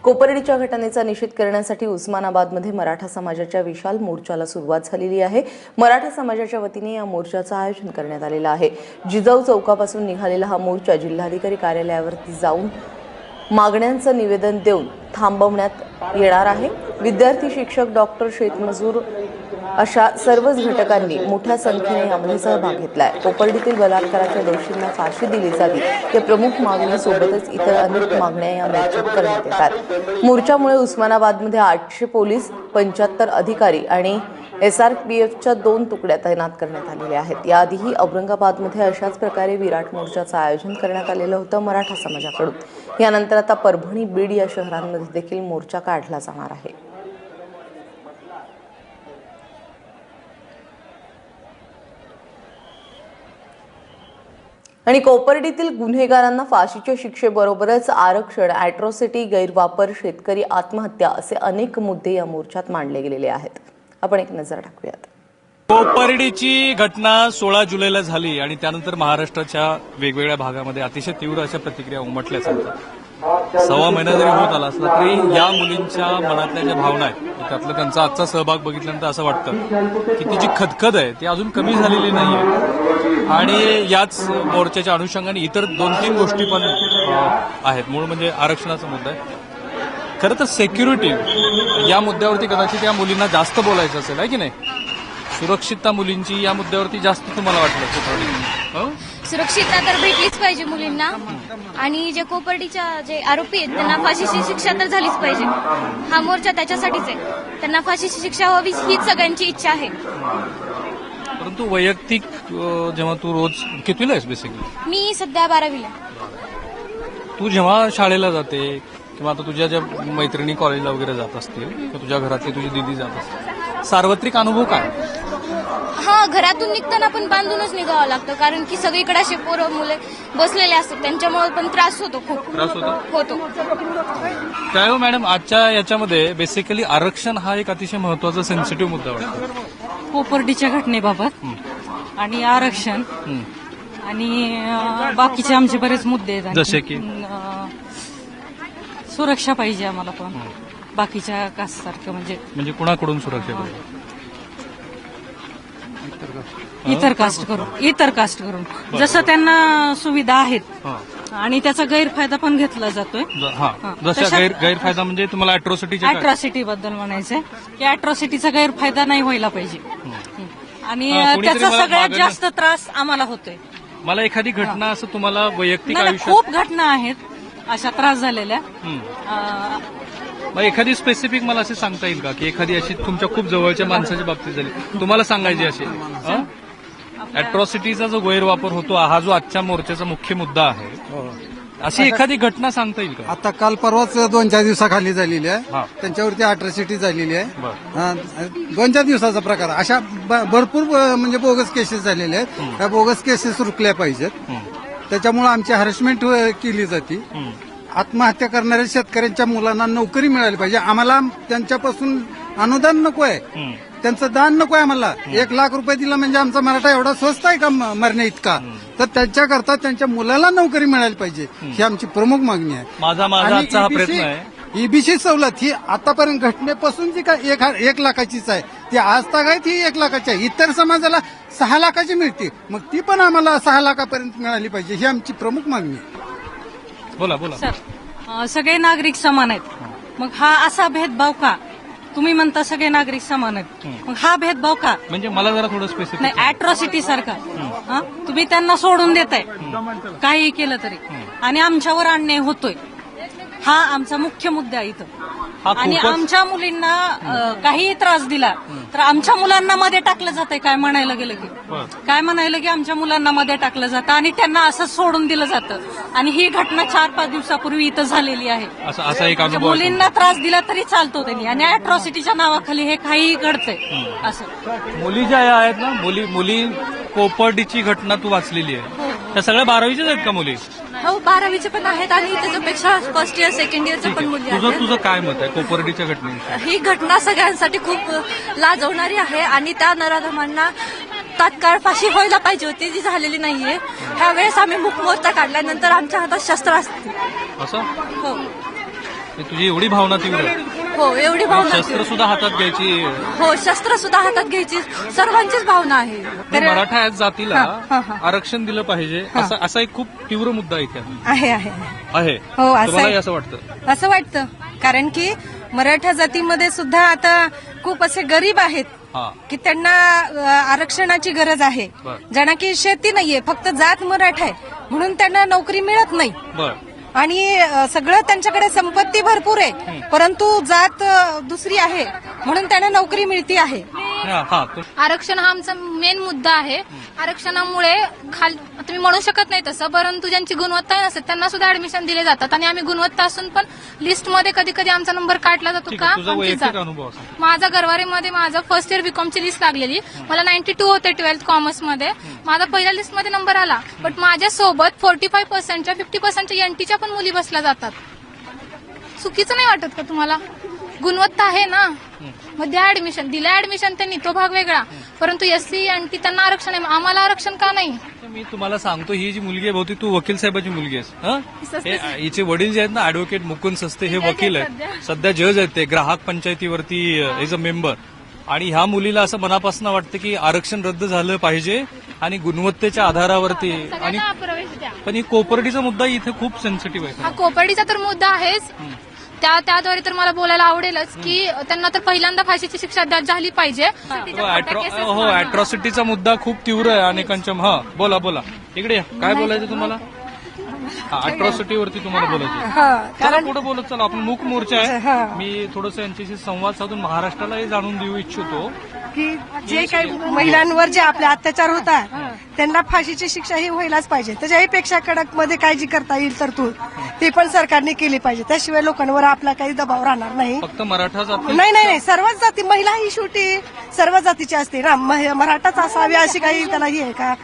कोपर्डीच्या घटनेचा निषेध करण्यासाठी उस्मानाबादमध्ये मराठा समाजाच्या विशाल मोर्चाला सुरुवात झालेली आहे। मराठा समाजाच्या वतीने या मोर्चाचं आयोजन करण्यात आलेलं आहे। जिजाऊ चौकापासून निघालेला हा मोर्चा जिल्हाधिकारी कार्यालयावरती जाऊन मागण्यांचं निवेदन देऊन थांबवण्यात येणार आहे। विद्यार्थी, शिक्षक, डॉक्टर, शेतमजूर अशा सर्वच घटकांनी मोठ्या संख्येने यामध्ये सहभाग घेतलाय। कोपर्डीतील बलात्काराच्या दोषींना फाशी दिली जावी या प्रमुख मागणीसोबतच इतर अनेक मागण्या या मोर्चात करण्यात येतात। मोर्चामुळे उस्मानाबादमध्ये 800 पोलीस, 75 अधिकारी आणि SRPFच्या 2 तुकड्या तैनात करण्यात आलेल्या आहेत। याआधीही औरंगाबादमध्ये अशाच प्रकारे विराट मोर्चाचं आयोजन करण्यात आलेलं होतं मराठा समाजाकडून। यानंतर आता परभणी, बीड या शहरांमध्ये देखील मोर्चा काढला जाणार आहे। आणि कोपर्डीतील गुन्हेगारांना फाशीच्या शिक्षेबरोबरच आरक्षण, अॅट्रॉसिटी, गैरवापर, शेतकरी आत्महत्या असे अनेक मुद्दे या मोर्चात मांडले गेलेले आहेत। आपण एक नजर टाकूयात। कोपर्डीची घटना 16 जुलैला झाली आणि त्यानंतर महाराष्ट्राच्या वेगवेगळ्या भागामध्ये अतिशय तीव्र अशा प्रतिक्रिया उमटल्या जातात। सव्वा महिना जरी होत आला असला तरी या मुलींच्या मनातल्या ज्या भावना आहेत त्यातलं त्यांचा आजचा सहभाग बघितल्यानंतर असं वाटतं की ती जी खदखद आहे ती अजून कमी झालेली नाहीये। आणि याच मोर्चाच्या अनुषंगाने इतर 2-3 गोष्टी पण आहेत। मूळ म्हणजे आरक्षणाचा मुद्दा आहे। खरं तर सिक्युरिटी या मुद्द्यावरती कदाचित या मुलींना जास्त बोलायचं असेल, आहे की नाही? सुरक्षितता मुलींची या मुद्द्यावरती जास्त तुम्हाला वाटलं? सुरक्षितता तर भेटलीच पाहिजे मुलींना आणि जे कोपर्डीच्या जे आरोपी आहेत त्यांना फाशीची शिक्षा तर झालीच पाहिजे। हा मोर्चा त्याच्यासाठीच आहे, त्यांना फाशीची शिक्षा व्हावी हीच सगळ्यांची इच्छा आहे। परंतु वैयक्तिक जेव्हा तू रोज कितवीला आहेस बेसिकली? मी सध्या 12वीला। तू जेव्हा शाळेला जाते किंवा आता तुझ्या ज्या मैत्रिणी कॉलेजला वगैरे जात असतील किंवा तुझ्या घरातली तुझी दीदी जात असतील, सार्वत्रिक अनुभव काय? हा, घरातून निघताना पण बांधूनच निघावं लागतं कारण की सगळीकडे असे पोरं मुले बसलेले असतात, त्यांच्यामुळे पण त्रास होतो, खूप त्रास होतो। काय हो मॅडम, आजच्या याच्यामध्ये बेसिकली आरक्षण हा एक अतिशय महत्वाचा सेन्सिटिव्ह मुद्दा वाटतो कोपर्डीच्या घटनेबाबत आणि आरक्षण आणि बाकीचे आमचे बरेच मुद्दे आहेत, जसे की सुरक्षा पाहिजे आम्हाला पण बाकीच्या कास्टसारखं म्हणजे कुणाकडून सुरक्षा पाहिजे? इतर कास्ट करून जसं त्यांना सुविधा आहेत आणि त्याचा गैरफायदा पण घेतला जातोय। जसा गैरफायदा म्हणजे तुम्हाला अॅट्रॉसिटी बद्दल म्हणायचंय की अॅट्रॉसिटीचा गैरफायदा नाही व्हायला पाहिजे आणि त्याचा सगळ्यात जास्त त्रास आम्हाला होतोय। मला एखादी घटना असं तुम्हाला वैयक्तिक आयुष्यात खूप घटना आहेत अशा त्रास झालेल्या। एखादी स्पेसिफिक मला असे सांगता येईल का की एखादी अशी तुमच्या खूप जवळच्या माणसाच्या बाबतीत झाली तुम्हाला सांगायची अशी अॅट्रॉसिटीचा जो गैरवापर होतो हा जो आजच्या मोर्चाचा मुख्य मुद्दा आहे, अशी एखादी घटना सांगता येईल का? आता काल परवाच 2-4 दिवसाखाली झालेली आहे, त्यांच्यावरती अॅट्रॉसिटी झालेली आहे। 2-4 दिवसाचा प्रकार अशा भरपूर म्हणजे बोगस केसेस झालेल्या आहेत। त्या बोगस केसेस रुकल्या पाहिजेत, त्याच्यामुळे आमची हॅरेसमेंट केली जाते। आत्महत्या करणाऱ्या शेतकऱ्यांच्या मुलांना नोकरी मिळाली पाहिजे। आम्हाला त्यांच्यापासून अनुदान नको आहे, त्यांचं दान नको आहे आम्हाला। 1 लाख रुपये दिला म्हणजे आमचा मराठा एवढा स्वस्त आहे का मरण्या इतका? तर त्यांच्याकरता त्यांच्या मुलाला नोकरी मिळाली पाहिजे ही आमची प्रमुख मागणी आहे। माझा आजचा हा प्रयत्न आहे। ईबीसी सवलत ही आतापर्यंत घटनेपासून जी काय 1 लाखाचीच आहे ती आज तागायत ही 1 लाखाची आहे। इतर समाजाला 6 लाखाची मिळते, मग ती पण आम्हाला 6 लाखापर्यंत मिळाली पाहिजे ही आमची प्रमुख मागणी आहे। बोला सर, सगळे नागरिक समान आहेत, मग हा असा भेदभाव का? तुम्ही म्हणता सगळे नागरिक समान आहेत, मग हा भेदभाव का? म्हणजे मला जरा थोडं स्पेसिफिक नाही, अॅट्रॉसिटी सारखा तुम्ही त्यांना सोडून देताय काही केलं तरी आणि आमच्यावर अन्याय होतोय, हा आमचा मुख्य मुद्दा आहे इथं। आणि आमच्या मुलींना काही त्रास दिला तर आमच्या मुलांना मध्ये टाकलं जातंय। काय म्हणायला गेलं की आमच्या मुलांना मध्ये टाकलं जातं आणि त्यांना असं सोडून दिलं जातं आणि ही घटना 4-5 दिवसापूर्वी इथं झालेली आहे। असा एक अनुभव मुलींना त्रास दिला तरी चालतो त्यांनी आणि अॅट्रॉसिटीच्या नावाखाली हे काही घडतंय असं। मुली ज्या आहेत ना, मुली कोपर्डीची घटना तू वाचलेली आहे, त्या सगळ्या 12वीच्याच आहेत का मुली? हो, 12वीचे पण आहेत आणि त्याच्यापेक्षा फर्स्ट इयर, सेकंड इयरचे पण मुली आहेत। तुझं काय मत आहे कोपर्डीच्या घटनेविषयी? ही घटना सगळ्यांसाठी खूप लाजवणारी आहे आणि त्या नराधमांना तात्काळ फाशी व्हायला पाहिजे होती, जी झालेली नाहीये। ह्या वेळेस आम्ही मूक मोर्चा काढल्यानंतर आमच्या हातात शस्त्र असतील असं? हो। तुझी एवढी भावना तीव्र आहे. हो एवढी भावना शस्त्र सुद्धा हातात घ्यायची. हो शस्त्र सुद्धा हातात घ्यायची सर्वांचीच भावना आहे. तर मराठा या जातीला आरक्षण दिलं पाहिजे असा एक खूप तीव्र मुद्दा इथे आहे आहे. हो तुम्हालाही असं वाटतं? असं वाटतं कारण की मराठा जातीमध्ये सुद्धा आता खूप असे गरीब आहेत की त्यांना आरक्षणाची गरज आहे. ज्यांना की शेती नाहीये, फक्त जात मराठा आहे म्हणून त्यांना नोकरी मिळत नाही. आणि सगळं त्यांच्याकडे संपत्ती भरपूर आहे परंतु जात दुसरी आहे म्हणून त्यांना नोकरी मिळती आहे. आरक्षण हा आमचा मेन मुद्दा आहे. आरक्षणामुळे तुम्ही म्हणू शकत नाही तसं, परंतु ज्यांची गुणवत्ता नसते त्यांना सुद्धा ऍडमिशन दिले जातात आणि आम्ही गुणवत्ता असून पण लिस्टमध्ये कधी कधी आमचा नंबर काढला जातो का. माझा गरवारेमध्ये माझा फर्स्ट इयर बीकॉमची लिस्ट लागलेली, मला 92 होते 12th कॉमर्समध्ये. माझा पहिल्या लिस्टमध्ये नंबर आला, बट माझ्यासोबत 45%च्या 50%च्या एनटीच्या पण मुली बसल्या जातात. चुकीचं नाही वाटत का तुम्हाला? गुणवत्ता आहे ना, मग द्या ऍडमिशन. दिलं ऍडमिशन त्यांनी, तो भाग वेगळा, परंतु एससी एनटी त्यांना आरक्षण आहे, आम्हाला आरक्षण का नाही? मी तुम्हाला सांगतो, ही जी मुलगी आहे बहुतेक तू वकील साहेबाची मुलगी आहेस. हिचे वडील जे आहेत ना ऍडव्होकेट मुकुंद सस्ते, हे वकील आहेत, सध्या जज आहेत, ते ग्राहक पंचायतीवरती एज अ मेंबर. आणि ह्या मुलीला असं मनापासून वाटतं की आरक्षण रद्द झालं पाहिजे आणि गुणवत्तेच्या आधारावरती. आणि पण ही कोपर्डीचा मुद्दा इथे खूप सेन्सिटिव्ह आहे. हा कोपर्डीचा तर मुद्दा आहेच. त्याद्वारे तर मला बोलायला आवडेलच की त्यांना तर पहिल्यांदा फाशीची शिक्षा झाली पाहिजे. हो, अॅट्रॉसिटीचा मुद्दा खूप तीव्र आहे अनेकांच्या. बोला इकडे काय बोलायचं तुम्हाला? अॅट्रॉसिटीवरती तुम्हाला बोलायचं. चला पुढे बोलत चला, आपण मूक मोर्चा आहे. मी थोडंसं यांच्याशी संवाद साधून महाराष्ट्रालाही जाणून देऊ इच्छितो की जे काही महिलांवर जे आपले अत्याचार होतात त्यांना फाशीची शिक्षा ही व्हायलाच पाहिजे. त्याच्याही पेक्षा कडक मध्ये काय जी करता येईल तरतूद ती पण सरकारने केली पाहिजे. त्याशिवाय लोकांवर आपला काही दबाव राहणार नाही. फक्त मराठा जाती नाही सर्वच जाती, महिला ही शेवटी सर्व जातीची असते ना, मराठाच असावी अशी काही त्याला ही आहे का?